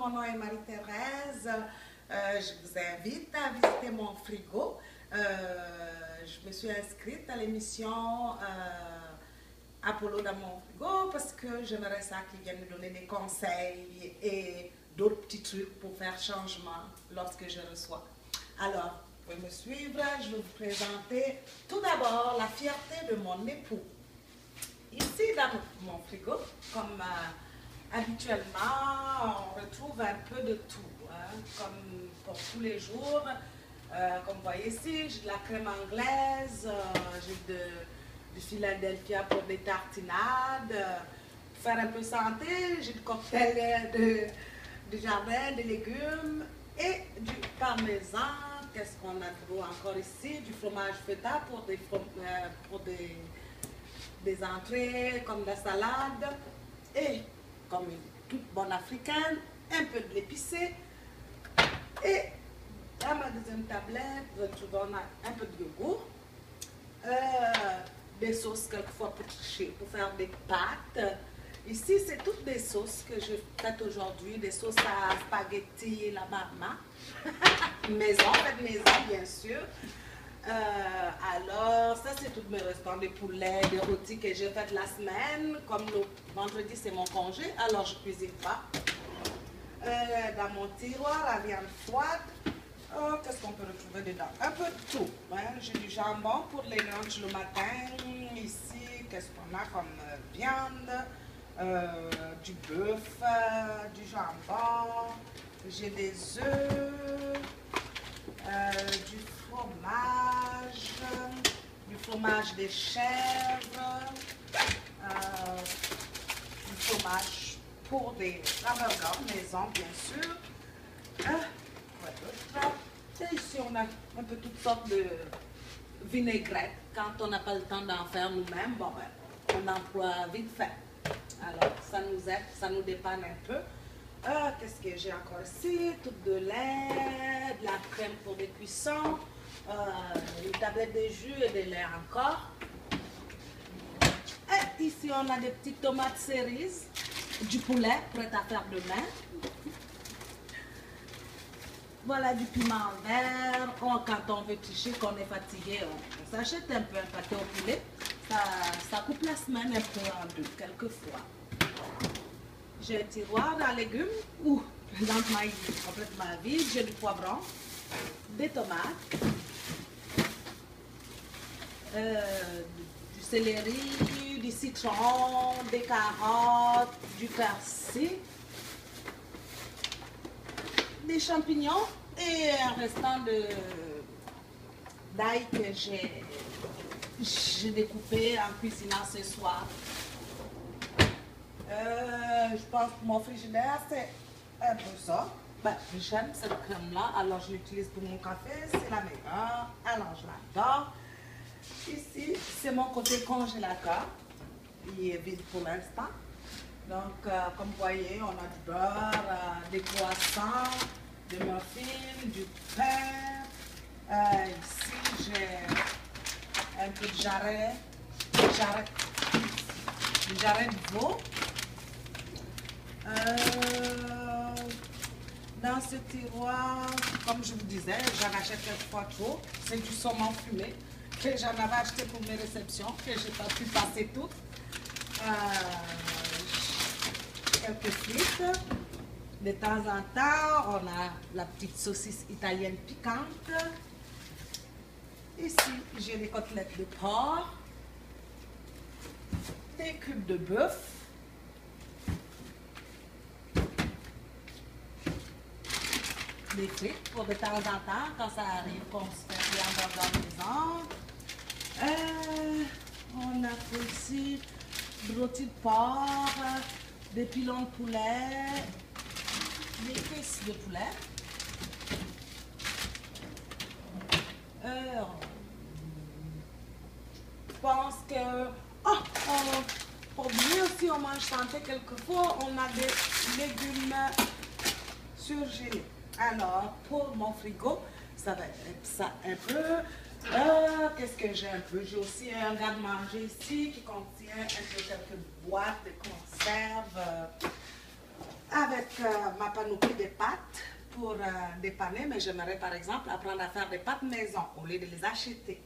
mon nom est Marie-Thérèse. Je vous invite à visiter mon frigo. Je me suis inscrite à l'émission Apollo dans mon frigo parce que j'aimerais ça qu'ils viennent me donner des conseils et d'autres petits trucs pour faire changement lorsque je reçois. Alors, vous pouvez me suivre. Je vais vous présenter tout d'abord la fierté de mon époux. Ici, dans mon frigo, comme habituellement, on retrouve un peu de tout, hein, comme pour tous les jours. Comme vous voyez ici, j'ai de la crème anglaise, j'ai du Philadelphia pour des tartinades. Pour faire un peu santé, j'ai du cocktail de jardin, des légumes et du parmesan. Qu'est-ce qu'on a encore ici? Du fromage feta pour des entrées comme la salade et comme une toute bonne africaine, un peu de l'épicé et à ma deuxième tablette, on a un peu de yogourt, des sauces quelquefois pour faire des pâtes. Ici, c'est toutes des sauces que je fais aujourd'hui, des sauces à spaghetti, la mama, maison, faites maison bien sûr. Alors, ça c'est tous mes restants de poulet, de rôtis que j'ai fait la semaine. Comme le vendredi c'est mon congé, alors je ne cuisine pas. Dans mon tiroir, la viande froide. Oh, qu'est-ce qu'on peut retrouver dedans? Un peu de tout. Hein? J'ai du jambon pour les lunchs le matin. Ici, qu'est-ce qu'on a comme viande? Du bœuf, du jambon. J'ai des œufs. Du fromage des chèvres, du fromage pour des hamburgers maison bien sûr. Et ici on a un peu toutes sortes de vinaigrettes. Quand on n'a pas le temps d'en faire nous-mêmes, bon, on emploie vite fait. Alors ça nous aide, ça nous dépanne un peu. Qu'est-ce que j'ai encore ici? Tout de lait, de la crème pour des cuissons, une tablette de jus et de lait encore. Et ici, on a des petites tomates cerises, du poulet prêt à faire demain. Voilà du piment vert. Oh, quand on veut tricher, qu'on est fatigué, on s'achète un peu un pâté au poulet. Ça coupe la semaine un peu en deux, quelquefois. J'ai un tiroir à légumes où, présentement, il est complètement vide. J'ai du poivron, des tomates, du céleri, du citron, des carottes, du persil, des champignons et un restant d'ail que j'ai découpé en cuisinant ce soir. Je pense que mon frigidaire, c'est un peu ça. Ben, j'aime cette crème-là, alors je l'utilise pour mon café, c'est la meilleure, alors je l'adore. Ici, c'est mon côté congélateur, il est vide pour l'instant. Donc, comme vous voyez, on a du beurre, des croissants, des muffins, du pain. Ici, j'ai un peu de jarret de veau. Dans ce tiroir, comme je vous disais, j'en achète quelquefois trop. C'est du saumon fumé que j'en avais acheté pour mes réceptions, que je n'ai pas pu passer toutes. Quelques frites. De temps en temps, on a la petite saucisse italienne piquante. Ici, j'ai les côtelettes de porc, des cubes de bœuf, des frites pour de temps en temps, quand ça arrive qu'on se fait des hamburgers maison. On a aussi du rôti de porc, des pilons de poulet, des cuisses de poulet. Je pense que pour bien aussi on mange santé quelquefois, on a des légumes surgelés. Alors pour mon frigo, ça va être ça un peu. Qu'est-ce que j'ai un peu? J'ai aussi un garde-manger ici qui contient un peu quelques boîtes de conserve. avec ma panoplie de pâtes pour dépanner, mais j'aimerais par exemple apprendre à faire des pâtes maison au lieu de les acheter.